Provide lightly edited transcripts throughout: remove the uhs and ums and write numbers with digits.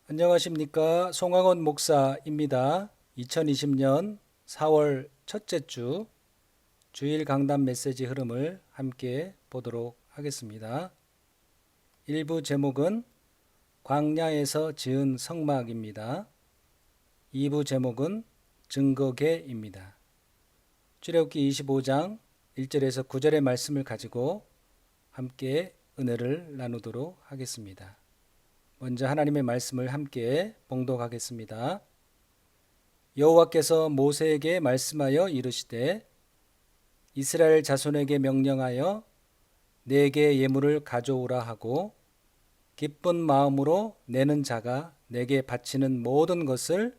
안녕하십니까. 송강원 목사입니다. 2020년 4월 첫째 주 주일 강단 메시지 흐름을 함께 보도록 하겠습니다. 일부 제목은 광야에서 지은 성막입니다. 2부 제목은 증거궤입니다. 출애굽기 25장 1절에서 9절의 말씀을 가지고 함께 은혜를 나누도록 하겠습니다. 먼저 하나님의 말씀을 함께 봉독하겠습니다. 여호와께서 모세에게 말씀하여 이르시되 이스라엘 자손에게 명령하여 내게 예물을 가져오라 하고 기쁜 마음으로 내는 자가 내게 바치는 모든 것을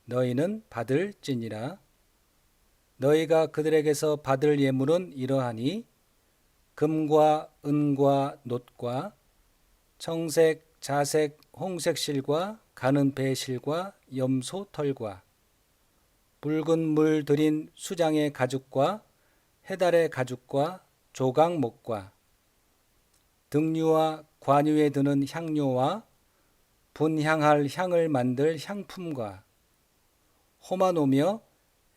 너희는 받을지니라. 너희가 그들에게서 받을 예물은 이러하니 금과 은과 놋과 청색 자색 홍색 실과 가는 배 실과 염소 털과 붉은 물 들인 수장의 가죽과 해달의 가죽과 조각목과 등류와 관유에 드는 향료와 분향할 향을 만들 향품과 호마노며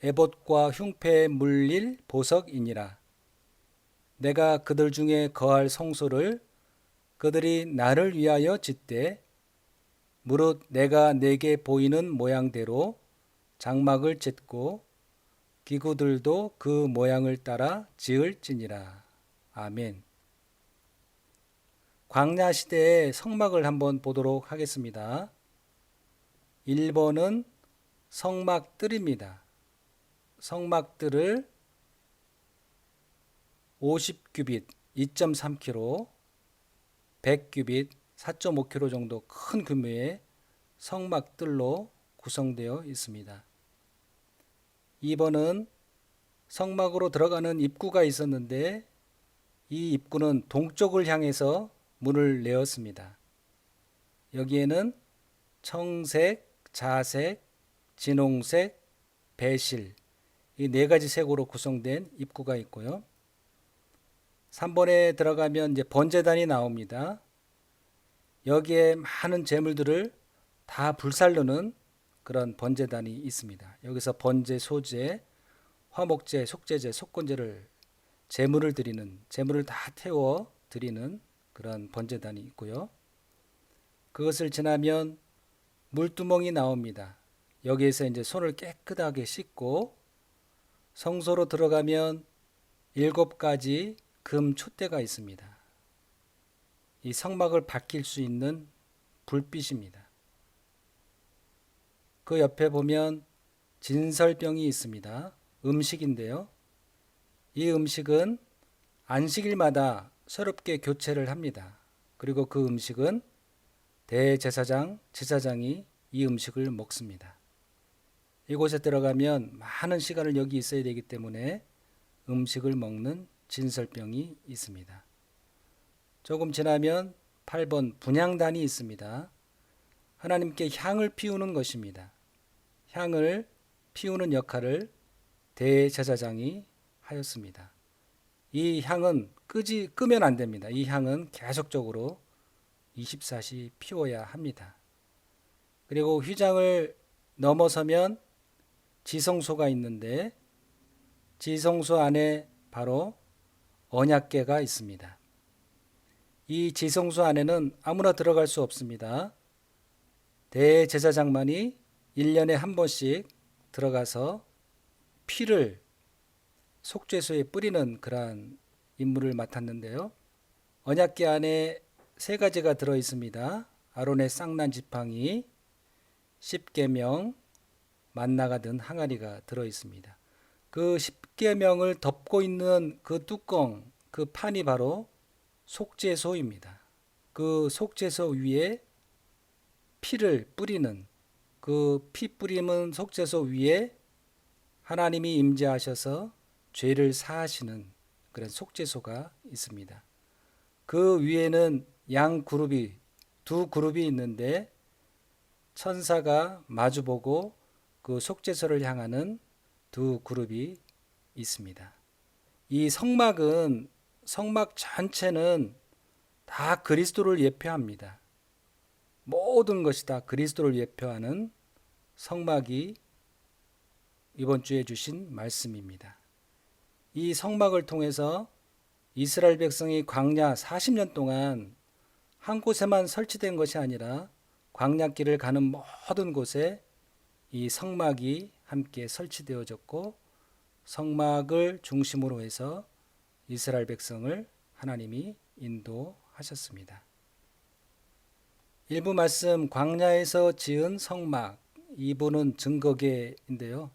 에봇과 흉패에 물릴 보석이니라. 내가 그들 중에 거할 성소를 그들이 나를 위하여 짓되 무릇 내가 내게 보이는 모양대로 장막을 짓고 기구들도 그 모양을 따라 지을지니라. 아멘. 광야 시대의 성막을 한번 보도록 하겠습니다. 1번은 성막들입니다. 성막들을 50규빗 2.3km 100규빗 4.5km 정도 큰 규모의 성막들로 구성되어 있습니다. 2번은 성막으로 들어가는 입구가 있었는데 이 입구는 동쪽을 향해서 문을 내었습니다. 여기에는 청색, 자색, 진홍색, 배실 이 네 가지 색으로 구성된 입구가 있고요. 3번에 들어가면 이제 번제단이 나옵니다. 여기에 많은 제물들을 다 불살르는 그런 번제단이 있습니다. 여기서 번제, 소제, 화목제, 속제제, 속건제를 제물을 다 태워 드리는 그런 번제단이 있고요. 그것을 지나면 물두멍이 나옵니다. 여기에서 이제 손을 깨끗하게 씻고 성소로 들어가면 7가지 금 촛대가 있습니다. 이 성막을 밝힐 수 있는 불빛입니다. 그 옆에 보면 진설병이 있습니다. 음식인데요. 이 음식은 안식일마다 새롭게 교체를 합니다. 그리고 그 음식은 대제사장, 제사장이 이 음식을 먹습니다. 이곳에 들어가면 많은 시간을 여기 있어야 되기 때문에 음식을 먹는 진설병이 있습니다. 조금 지나면 8번 분향단이 있습니다. 하나님께 향을 피우는 것입니다. 향을 피우는 역할을 대제사장이 하였습니다. 이 향은 끄면 안 됩니다. 이 향은 계속적으로 24시 피워야 합니다. 그리고 휘장을 넘어서면 지성소가 있는데 지성소 안에 바로 언약궤가 있습니다. 이 지성소 안에는 아무나 들어갈 수 없습니다. 대제사장만이 1년에 한 번씩 들어가서 피를 속죄소에 뿌리는 그러한 임무를 맡았는데요. 언약궤 안에 3가지가 들어 있습니다. 아론의 쌍난 지팡이, 십계명, 만나가 든 항아리가 들어 있습니다. 그 십계명을 덮고 있는 그 뚜껑, 그 판이 바로 속죄소입니다. 그 속죄소 위에 피를 뿌리는 그 피 뿌림은 속죄소 위에 하나님이 임재하셔서 죄를 사하시는 그런 속죄소가 있습니다. 그 위에는 양 그룹이 2그룹이 있는데 천사가 마주보고 그 속죄소를 향하는 2그룹이 있습니다. 이 성막 전체는 다 그리스도를 예표합니다. 모든 것이 다 그리스도를 예표하는 성막이 이번 주에 주신 말씀입니다. 이 성막을 통해서 이스라엘 백성이 광야 40년 동안 한 곳에만 설치된 것이 아니라 광야길을 가는 모든 곳에 이 성막이 함께 설치되어졌고, 성막을 중심으로 해서 이스라엘 백성을 하나님이 인도하셨습니다. 일부 말씀, 광야에서 지은 성막, 2부는 증거계인데요.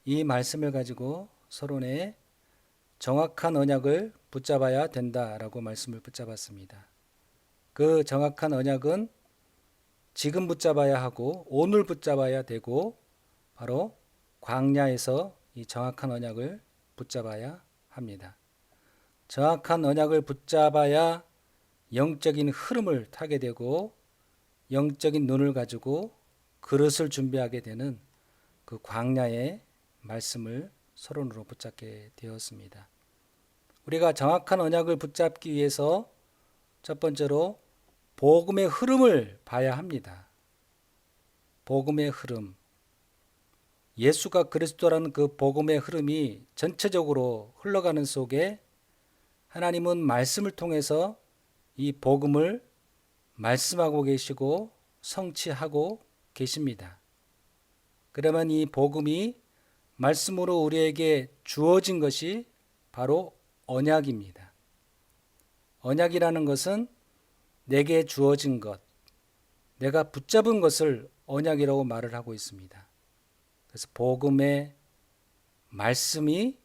이 말씀을 가지고 서론에 정확한 언약을 붙잡아야 된다라고 말씀을 붙잡았습니다. 그 정확한 언약은 지금 붙잡아야 하고 오늘 붙잡아야 되고, 바로 광야에서 이 정확한 언약을 붙잡아야 합니다. 정확한 언약을 붙잡아야 영적인 흐름을 타게 되고 영적인 눈을 가지고 그릇을 준비하게 되는 그 광야의 말씀을 서론으로 붙잡게 되었습니다. 우리가 정확한 언약을 붙잡기 위해서 첫 번째로 복음의 흐름을 봐야 합니다. 복음의 흐름. 예수가 그리스도라는 그 복음의 흐름이 전체적으로 흘러가는 속에 하나님은 말씀을 통해서 이 복음을 말씀하고 계시고 성취하고 계십니다. 그러면 이 복음이 말씀으로 우리에게 주어진 것이 바로 언약입니다. 언약이라는 것은 내게 주어진 것, 내가 붙잡은 것을 언약이라고 말을 하고 있습니다. 그래서 복음의 말씀이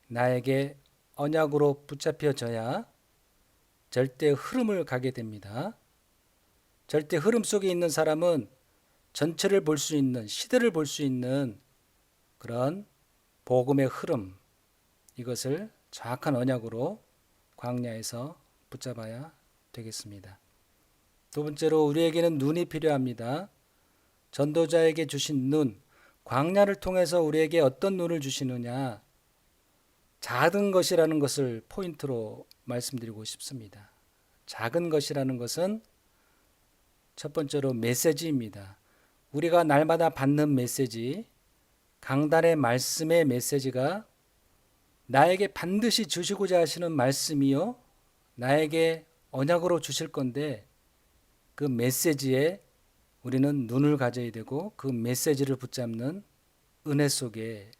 나에게 언약으로 붙잡혀져야 절대 흐름을 가게 됩니다. 절대 흐름 속에 있는 사람은 전체를 볼 수 있는, 시대를 볼 수 있는 그런 복음의 흐름, 이것을 정확한 언약으로 광야에서 붙잡아야 되겠습니다. 두 번째로 우리에게는 눈이 필요합니다. 전도자에게 주신 눈, 광야를 통해서 우리에게 어떤 눈을 주시느냐, 작은 것이라는 것을 포인트로 말씀드리고 싶습니다. 작은 것이라는 것은 첫 번째로 메시지입니다. 우리가 날마다 받는 메시지, 강단의 말씀의 메시지가 나에게 반드시 주시고자 하시는 말씀이요, 나에게 언약으로 주실 건데, 그 메시지에 우리는 눈을 가져야 되고 그 메시지를 붙잡는 은혜 속에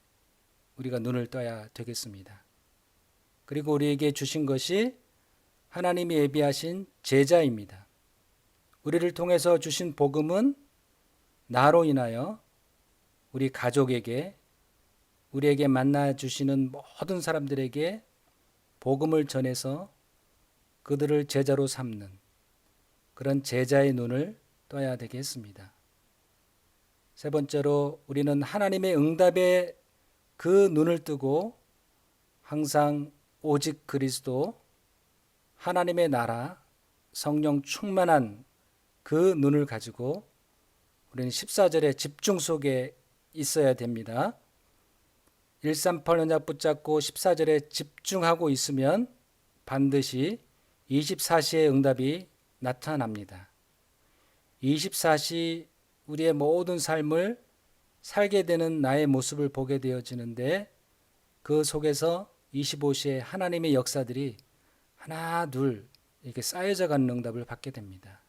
우리가 눈을 떠야 되겠습니다. 그리고 우리에게 주신 것이 하나님이 예비하신 제자입니다. 우리를 통해서 주신 복음은 나로 인하여 우리 가족에게, 우리에게 만나 주시는 모든 사람들에게 복음을 전해서 그들을 제자로 삼는 그런 제자의 눈을 떠야 되겠습니다. 세 번째로 우리는 하나님의 응답에 그 눈을 뜨고 항상 오직 그리스도, 하나님의 나라, 성령 충만한 그 눈을 가지고 우리는 14절의 집중 속에 있어야 됩니다. 138 언약 붙잡고 14절에 집중하고 있으면 반드시 24시의 응답이 나타납니다. 24시 우리의 모든 삶을 살게 되는 나의 모습을 보게 되어지는데, 그 속에서 25시에 하나님의 역사들이 하나 둘 이렇게 쌓여져 가는 응답을 받게 됩니다.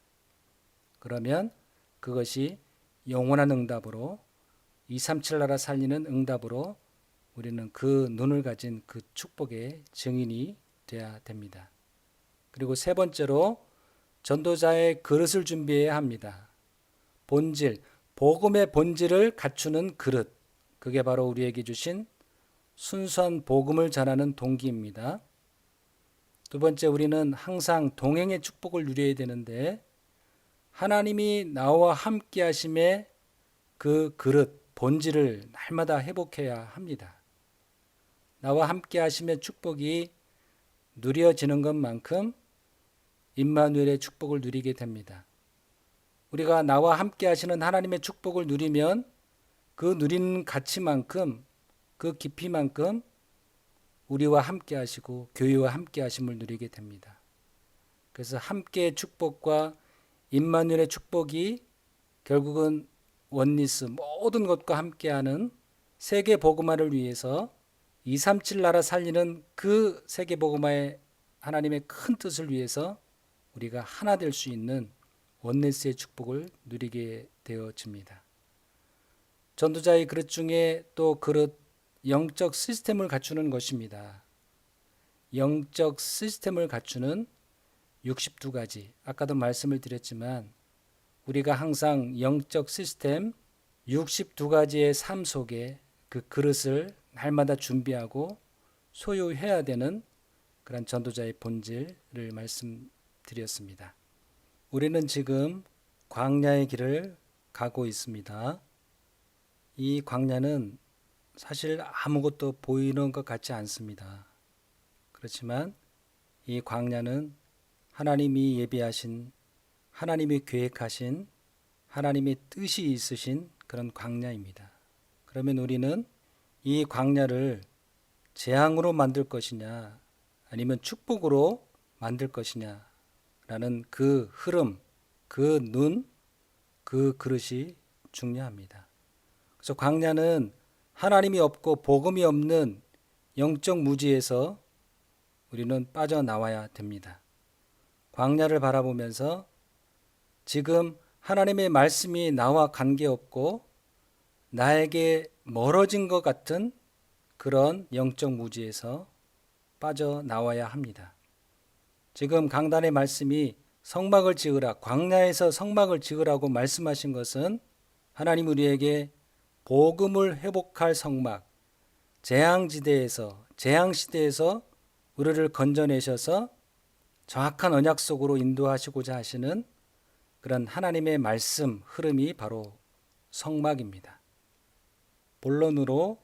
그러면 그것이 영원한 응답으로, 237 나라 살리는 응답으로 우리는 그 눈을 가진 그 축복의 증인이 되어야 됩니다. 그리고 세 번째로 전도자의 그릇을 준비해야 합니다. 본질, 복음의 본질을 갖추는 그릇, 그게 바로 우리에게 주신 순수한 복음을 전하는 동기입니다. 두 번째, 우리는 항상 동행의 축복을 누려야 되는데, 하나님이 나와 함께 하심에 그 그릇, 본질을 날마다 회복해야 합니다. 나와 함께 하심의 축복이 누려지는 것만큼 임마누엘의 축복을 누리게 됩니다. 우리가 나와 함께 하시는 하나님의 축복을 누리면 그 누리는 가치만큼, 그 깊이만큼 우리와 함께 하시고 교회와 함께 하심을 누리게 됩니다. 그래서 함께의 축복과 임마누엘의 축복이 결국은 원리스 모든 것과 함께하는 세계 복음화를 위해서 237 나라 살리는 그 세계 복음화의 하나님의 큰 뜻을 위해서 우리가 하나 될 수 있는 원리스의 축복을 누리게 되어집니다. 전도자의 그릇 중에 또 그릇 영적 시스템을 갖추는 것입니다. 영적 시스템을 갖추는 62가지, 아까도 말씀을 드렸지만 우리가 항상 영적 시스템 62가지의 삶 속에 그 그릇을 날마다 준비하고 소유해야 되는 그런 전도자의 본질을 말씀드렸습니다. 우리는 지금 광야의 길을 가고 있습니다. 이 광야는 사실 아무것도 보이는 것 같지 않습니다. 그렇지만 이 광야는 하나님이 예비하신, 하나님이 계획하신, 하나님의 뜻이 있으신 그런 광야입니다. 그러면 우리는 이 광야를 재앙으로 만들 것이냐 아니면 축복으로 만들 것이냐 라는 그 흐름, 그 눈, 그 그릇이 중요합니다. 그래서 광야는 하나님이 없고 복음이 없는 영적 무지에서 우리는 빠져나와야 됩니다. 광야를 바라보면서 지금 하나님의 말씀이 나와 관계없고 나에게 멀어진 것 같은 그런 영적 무지에서 빠져나와야 합니다. 지금 강단의 말씀이 성막을 지으라, 광야에서 성막을 지으라고 말씀하신 것은 하나님 우리에게 복음을 회복할 성막, 재앙지대에서, 재앙시대에서 우리를 건져내셔서 정확한 언약 속으로 인도하시고자 하시는 그런 하나님의 말씀 흐름이 바로 성막입니다. 본론으로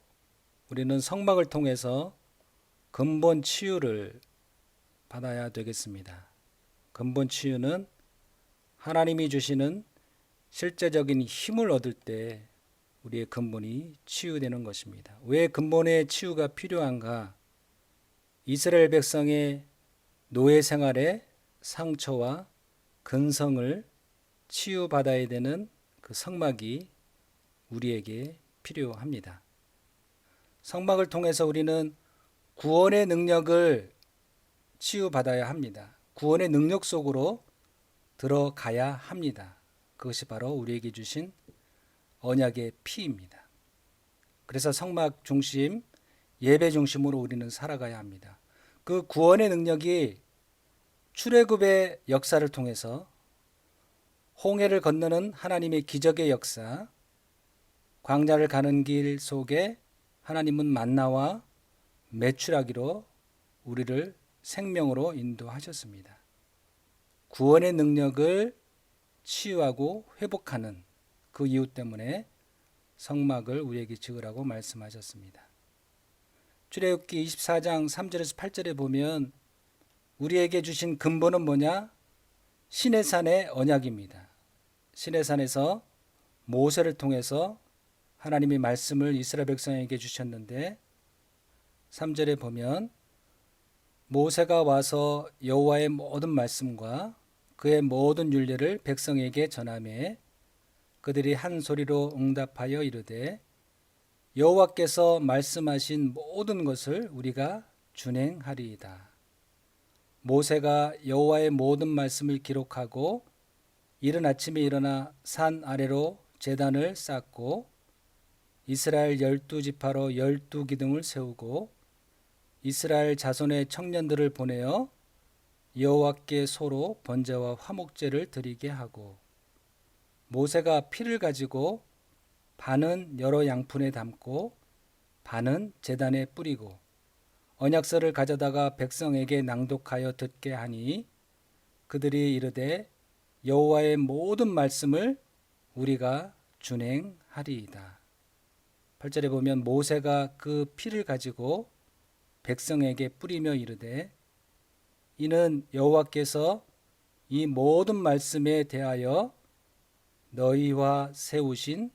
우리는 성막을 통해서 근본 치유를 받아야 되겠습니다. 근본 치유는 하나님이 주시는 실제적인 힘을 얻을 때 우리의 근본이 치유되는 것입니다. 왜 근본의 치유가 필요한가? 이스라엘 백성의 노예 생활의 상처와 근성을 치유받아야 되는 그 성막이 우리에게 필요합니다. 성막을 통해서 우리는 구원의 능력을 치유받아야 합니다. 구원의 능력 속으로 들어가야 합니다. 그것이 바로 우리에게 주신 언약의 피입니다. 그래서 성막 중심, 예배 중심으로 우리는 살아가야 합니다. 그 구원의 능력이 출애굽의 역사를 통해서 홍해를 건너는 하나님의 기적의 역사, 광야를 가는 길 속에 하나님은 만나와 메추라기로 우리를 생명으로 인도하셨습니다. 구원의 능력을 치유하고 회복하는 그 이유 때문에 성막을 우리에게 지으라고 말씀하셨습니다. 출애굽기 24장 3절에서 8절에 보면 우리에게 주신 근본은 뭐냐? 시내산의 언약입니다. 시내산에서 모세를 통해서 하나님의 말씀을 이스라엘 백성에게 주셨는데 3절에 보면 모세가 와서 여호와의 모든 말씀과 그의 모든 율례를 백성에게 전하매 그들이 한 소리로 응답하여 이르되 여호와께서 말씀하신 모든 것을 우리가 준행하리이다. 모세가 여호와의 모든 말씀을 기록하고 이른 아침에 일어나 산 아래로 제단을 쌓고 이스라엘 12지파로 12기둥을 세우고 이스라엘 자손의 청년들을 보내어 여호와께 소로 번제와 화목제를 드리게 하고 모세가 피를 가지고 반은 여러 양푼에 담고 반은 제단에 뿌리고 언약서를 가져다가 백성에게 낭독하여 듣게 하니 그들이 이르되 여호와의 모든 말씀을 우리가 준행하리이다. 8절에 보면 모세가 그 피를 가지고 백성에게 뿌리며 이르되 이는 여호와께서 이 모든 말씀에 대하여 너희와 세우신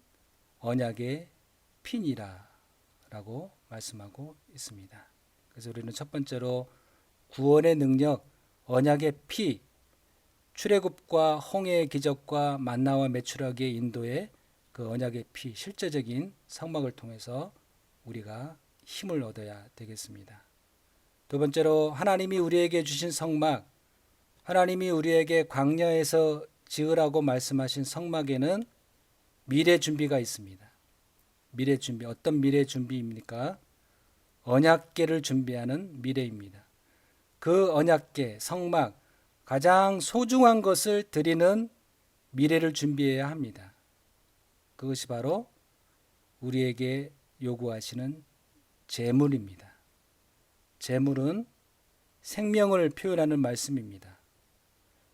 언약의 피니라 라고 말씀하고 있습니다. 그래서 우리는 첫 번째로 구원의 능력, 언약의 피, 출애굽과 홍해의 기적과 만나와 메추라기의 인도의 그 언약의 피, 실제적인 성막을 통해서 우리가 힘을 얻어야 되겠습니다. 두 번째로 하나님이 우리에게 주신 성막, 하나님이 우리에게 광야에서 지으라고 말씀하신 성막에는 미래 준비가 있습니다. 미래 준비, 어떤 미래 준비입니까? 언약궤를 준비하는 미래입니다. 그 언약궤, 성막, 가장 소중한 것을 드리는 미래를 준비해야 합니다. 그것이 바로 우리에게 요구하시는 제물입니다. 제물은 생명을 표현하는 말씀입니다.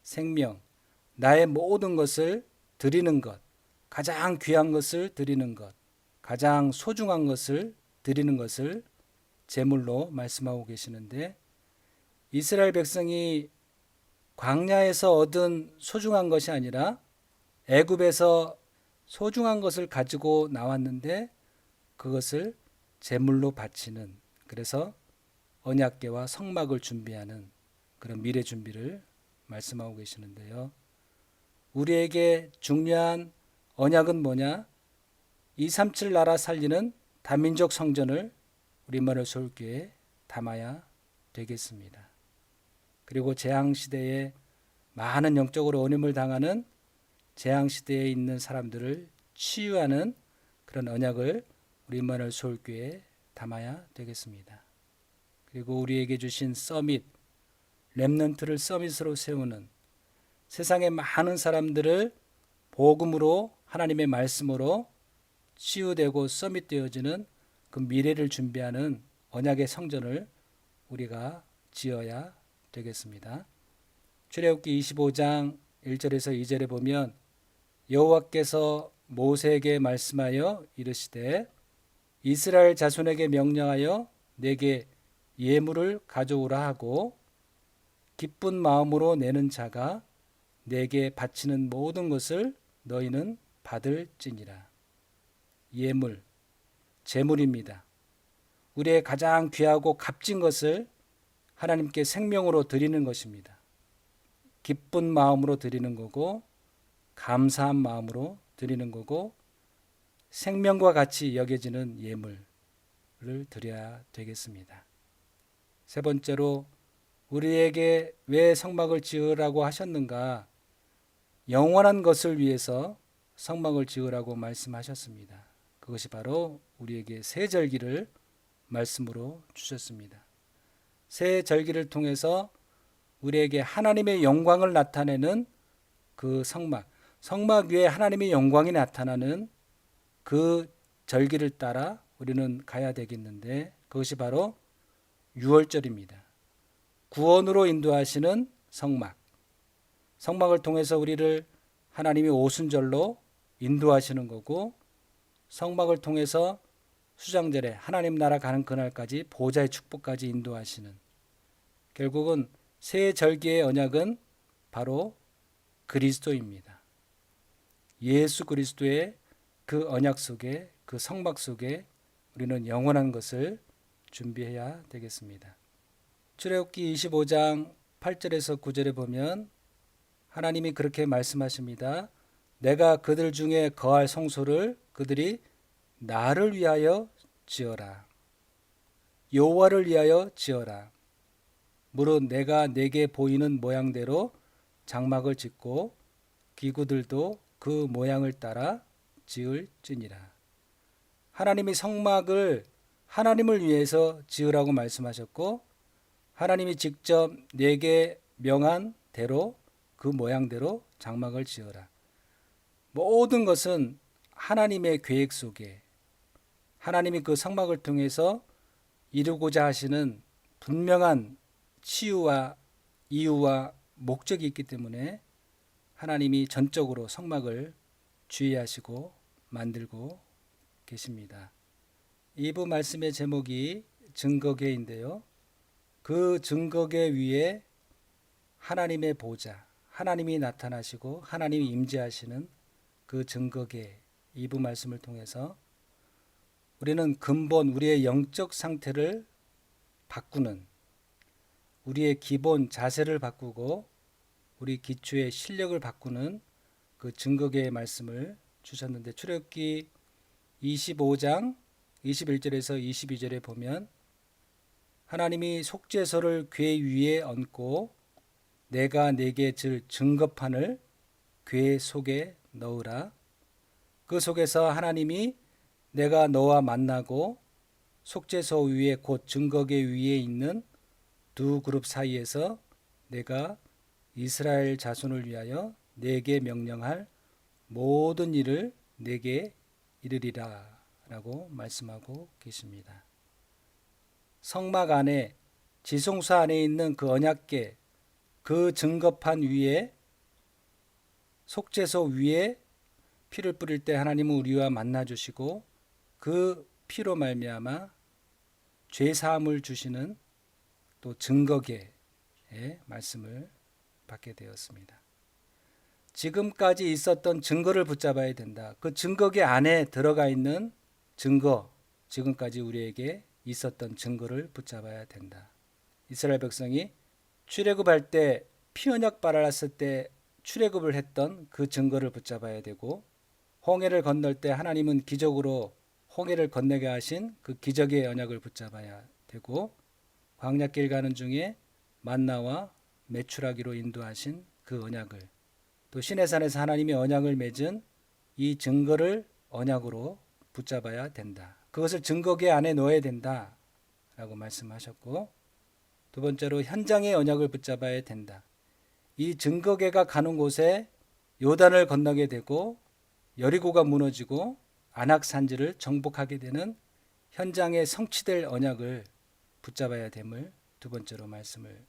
생명, 나의 모든 것을 드리는 것, 가장 귀한 것을 드리는 것, 가장 소중한 것을 드리는 것을 제물로 말씀하고 계시는데, 이스라엘 백성이 광야에서 얻은 소중한 것이 아니라 애굽에서 소중한 것을 가지고 나왔는데 그것을 제물로 바치는, 그래서 언약궤와 성막을 준비하는 그런 미래 준비를 말씀하고 계시는데요. 우리에게 중요한 언약은 뭐냐? 237 나라 살리는 다민족 성전을 우리 임마누엘 서울교회에 담아야 되겠습니다. 그리고 재앙시대에 많은 영적으로 어려움을 당하는 재앙시대에 있는 사람들을 치유하는 그런 언약을 우리 임마누엘 서울교회에 담아야 되겠습니다. 그리고 우리에게 주신 서밋, 렘넌트를 서밋으로 세우는, 세상의 많은 사람들을 복음으로, 하나님의 말씀으로 치유되고 서밋되어지는 그 미래를 준비하는 언약의 성전을 우리가 지어야 되겠습니다. 출애굽기 25장 1절에서 2절에 보면 여호와께서 모세에게 말씀하여 이르시되 이스라엘 자손에게 명령하여 내게 예물을 가져오라 하고 기쁜 마음으로 내는 자가 내게 바치는 모든 것을 너희는 받을지니라. 예물, 제물입니다. 우리의 가장 귀하고 값진 것을 하나님께 생명으로 드리는 것입니다. 기쁜 마음으로 드리는 거고, 감사한 마음으로 드리는 거고, 생명과 같이 여겨지는 예물을 드려야 되겠습니다. 세 번째로, 우리에게 왜 성막을 지으라고 하셨는가? 영원한 것을 위해서 성막을 지으라고 말씀하셨습니다. 그것이 바로 우리에게 새 절기를 말씀으로 주셨습니다. 새 절기를 통해서 우리에게 하나님의 영광을 나타내는 그 성막, 성막 위에 하나님의 영광이 나타나는 그 절기를 따라 우리는 가야 되겠는데, 그것이 바로 유월절입니다. 구원으로 인도하시는 성막, 성막을 통해서 우리를 하나님이 오순절로 인도하시는 거고, 성막을 통해서 수장절에 하나님 나라 가는 그날까지 보좌의 축복까지 인도하시는, 결국은 새 절기의 언약은 바로 그리스도입니다. 예수 그리스도의 그 언약 속에, 그 성막 속에 우리는 영원한 것을 준비해야 되겠습니다. 출애굽기 25장 8절에서 9절에 보면 하나님이 그렇게 말씀하십니다. 내가 그들 중에 거할 성소를 그들이 나를 위하여 지어라. 여호와를 위하여 지어라. 무릇 내가 내게 보이는 모양대로 장막을 짓고 기구들도 그 모양을 따라 지을지니라. 하나님이 성막을 하나님을 위해서 지으라고 말씀하셨고, 하나님이 직접 내게 명한 대로 그 모양대로 장막을 지어라. 모든 것은 하나님의 계획 속에, 하나님이 그 성막을 통해서 이루고자 하시는 분명한 치유와 이유와 목적이 있기 때문에 하나님이 전적으로 성막을 주의하시고 만들고 계십니다. 2부 말씀의 제목이 증거궤인데요. 그 증거궤 위에 하나님의 보좌, 하나님이 나타나시고 하나님이 임재하시는 그 증거궤, 2부 말씀을 통해서 우리는 근본 우리의 영적 상태를 바꾸는, 우리의 기본 자세를 바꾸고 우리 기초의 실력을 바꾸는 그 증거계의 말씀을 주셨는데, 출애굽기 25장 21절에서 22절에 보면 하나님이 속죄소를 궤 위에 얹고 내가 네게 줄 증거판을 궤 속에 넣으라. 그 속에서 하나님이 내가 너와 만나고 속죄소 위에 곧 증거궤 위에 있는 두 그룹 사이에서 내가 이스라엘 자손을 위하여 내게 명령할 모든 일을 내게 이르리라 라고 말씀하고 계십니다. 성막 안에, 지성소 안에 있는 그 언약궤, 그 증거판 위에, 속죄소 위에 피를 뿌릴 때 하나님은 우리와 만나 주시고 그 피로 말미암아 죄 사함을 주시는 또 증거궤의 말씀을 받게 되었습니다. 지금까지 있었던 증거를 붙잡아야 된다. 그 증거궤 안에 들어가 있는 증거, 지금까지 우리에게 있었던 증거를 붙잡아야 된다. 이스라엘 백성이 출애굽할 때 피언약 발랄했을 때 출애굽을 했던 그 증거를 붙잡아야 되고, 홍해를 건널 때 하나님은 기적으로 홍해를 건너게 하신 그 기적의 언약을 붙잡아야 되고, 광야길 가는 중에 만나와 메추라기로 인도하신 그 언약을, 또 시내산에서 하나님이 언약을 맺은 이 증거를 언약으로 붙잡아야 된다. 그것을 증거궤 안에 넣어야 된다 라고 말씀하셨고, 두 번째로 현장의 언약을 붙잡아야 된다. 이 증거궤가 가는 곳에 요단을 건너게 되고 여리고가 무너지고 안악산지를 정복하게 되는 현장에 성취될 언약을 붙잡아야 됨을 두 번째로 말씀을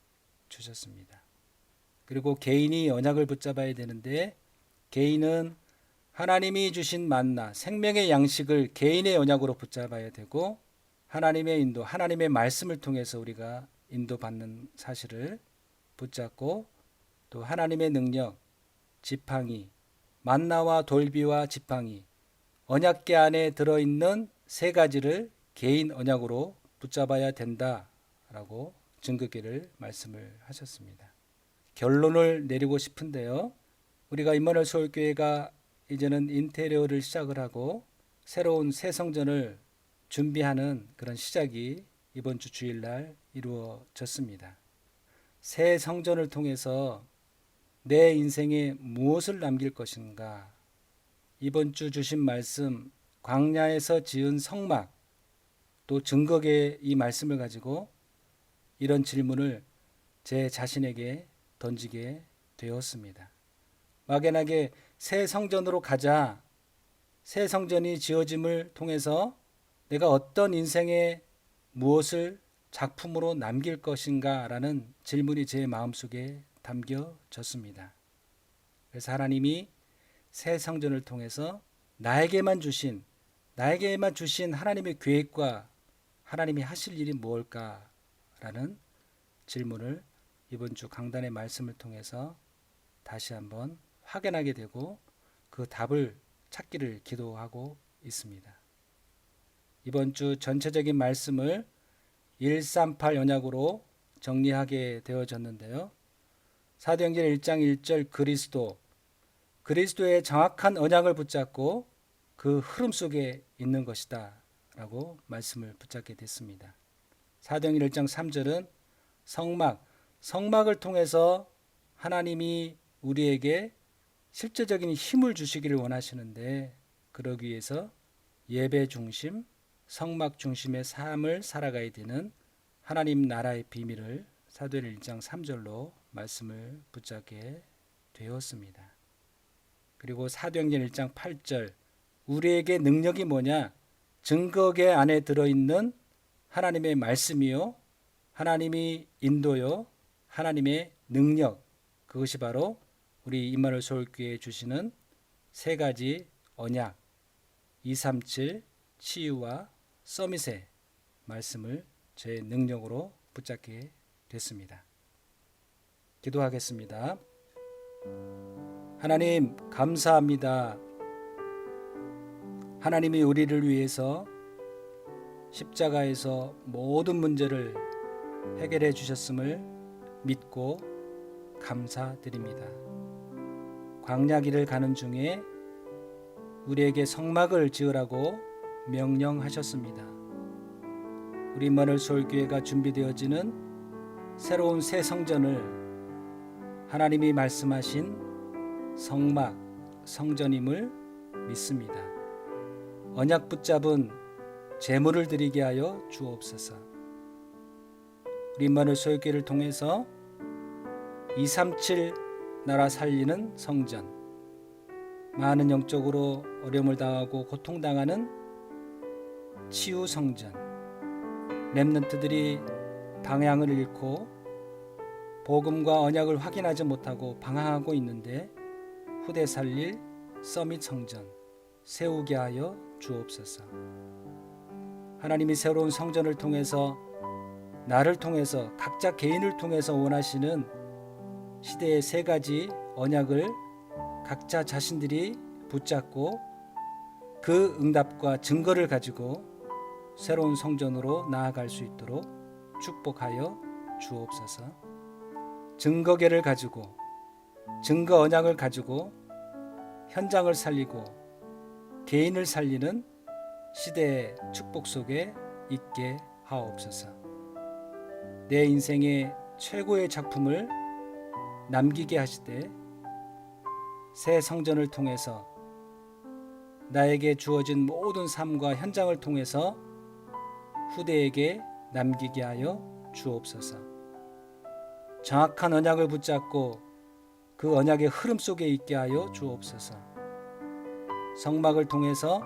주셨습니다. 그리고 개인이 언약을 붙잡아야 되는데, 개인은 하나님이 주신 만나, 생명의 양식을 개인의 언약으로 붙잡아야 되고, 하나님의 인도, 하나님의 말씀을 통해서 우리가 인도받는 사실을 붙잡고, 또 하나님의 능력, 지팡이, 만나와 돌비와 지팡이, 언약궤 안에 들어있는 세 가지를 개인 언약으로 붙잡아야 된다라고 증거궤를 말씀을 하셨습니다. 결론을 내리고 싶은데요. 우리가 임마누엘 서울교회가 이제는 인테리어를 시작을 하고 새로운 새 성전을 준비하는 그런 시작이 이번 주 주일날 이루어졌습니다. 새 성전을 통해서 내 인생에 무엇을 남길 것인가? 이번 주 주신 말씀, 광야에서 지은 성막, 또 증거궤의 이 말씀을 가지고 이런 질문을 제 자신에게 던지게 되었습니다. 막연하게 새 성전으로 가자, 새 성전이 지어짐을 통해서 내가 어떤 인생에 무엇을 작품으로 남길 것인가 라는 질문이 제 마음속에 담겨졌습니다. 그래서 하나님이 새 성전을 통해서 나에게만 주신 하나님의 계획과 하나님이 하실 일이 무엇일까 라는 질문을 이번 주 강단의 말씀을 통해서 다시 한번 확인하게 되고 그 답을 찾기를 기도하고 있습니다. 이번 주 전체적인 말씀을 138 언약으로 정리하게 되어졌는데요. 사도행전 1장 1절 그리스도의 정확한 언약을 붙잡고 그 흐름 속에 있는 것이다 라고 말씀을 붙잡게 됐습니다. 사도행전 1장 3절은 성막을 통해서 하나님이 우리에게 실제적인 힘을 주시기를 원하시는데, 그러기 위해서 예배 중심, 성막 중심의 삶을 살아가야 되는 하나님 나라의 비밀을 사도행전 1장 3절로 말씀을 붙잡게 되었습니다. 그리고 사도행전 1장 8절, 우리에게 능력이 뭐냐? 증거궤 안에 들어있는 하나님의 말씀이요, 하나님이 인도요, 하나님의 능력, 그것이 바로 우리 임마누엘 서울교회에 주시는 세 가지 언약, 237 치유와 서밋의 말씀을 제 능력으로 붙잡게 됐습니다. 기도하겠습니다. 하나님 감사합니다. 하나님이 우리를 위해서 십자가에서 모든 문제를 해결해 주셨음을 믿고 감사드립니다. 광야길을 가는 중에 우리에게 성막을 지으라고 명령하셨습니다. 우리 임마누엘 서울교회가 준비되어지는 새로운 새 성전을 하나님이 말씀하신 성막, 성전임을 믿습니다. 언약 붙잡은 제물을 드리게 하여 주옵소서. 우리 임마누엘 서울교회를 통해서 237 나라 살리는 성전, 많은 영적으로 어려움을 당하고 고통당하는 치유 성전, 렘넌트들이 방향을 잃고 복음과 언약을 확인하지 못하고 방황하고 있는데 후대 살릴 서밋 성전 세우게 하여 주옵소서. 하나님이 새로운 성전을 통해서 나를 통해서 각자 개인을 통해서 원하시는 시대의 세 가지 언약을 각자 자신들이 붙잡고 그 응답과 증거를 가지고 새로운 성전으로 나아갈 수 있도록 축복하여 주옵소서. 증거계를 가지고 증거 언약을 가지고 현장을 살리고 개인을 살리는 시대의 축복 속에 있게 하옵소서. 내 인생의 최고의 작품을 남기게 하시되 새 성전을 통해서 나에게 주어진 모든 삶과 현장을 통해서 후대에게 남기게 하여 주옵소서. 정확한 언약을 붙잡고 그 언약의 흐름 속에 있게 하여 주옵소서. 성막을 통해서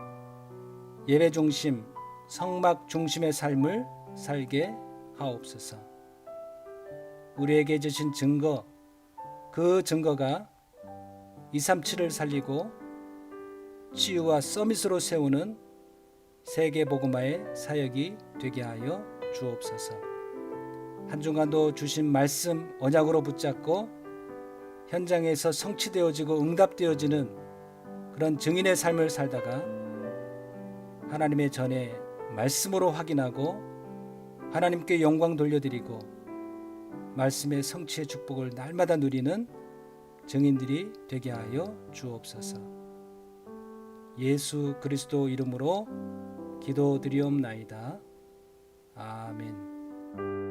예배 중심, 성막 중심의 삶을 살게 하옵소서. 우리에게 주신 증거, 그 증거가 237을 살리고 치유와 서밋으로 세우는 세계 복음화의 사역이 되게 하여 주옵소서. 한 주간도 주신 말씀 언약으로 붙잡고 현장에서 성취되어지고 응답되어지는 그런 증인의 삶을 살다가 하나님의 전에 말씀으로 확인하고 하나님께 영광 돌려드리고 말씀의 성취의 축복을 날마다 누리는 증인들이 되게 하여 주옵소서. 예수 그리스도 이름으로 기도드리옵나이다. 아멘.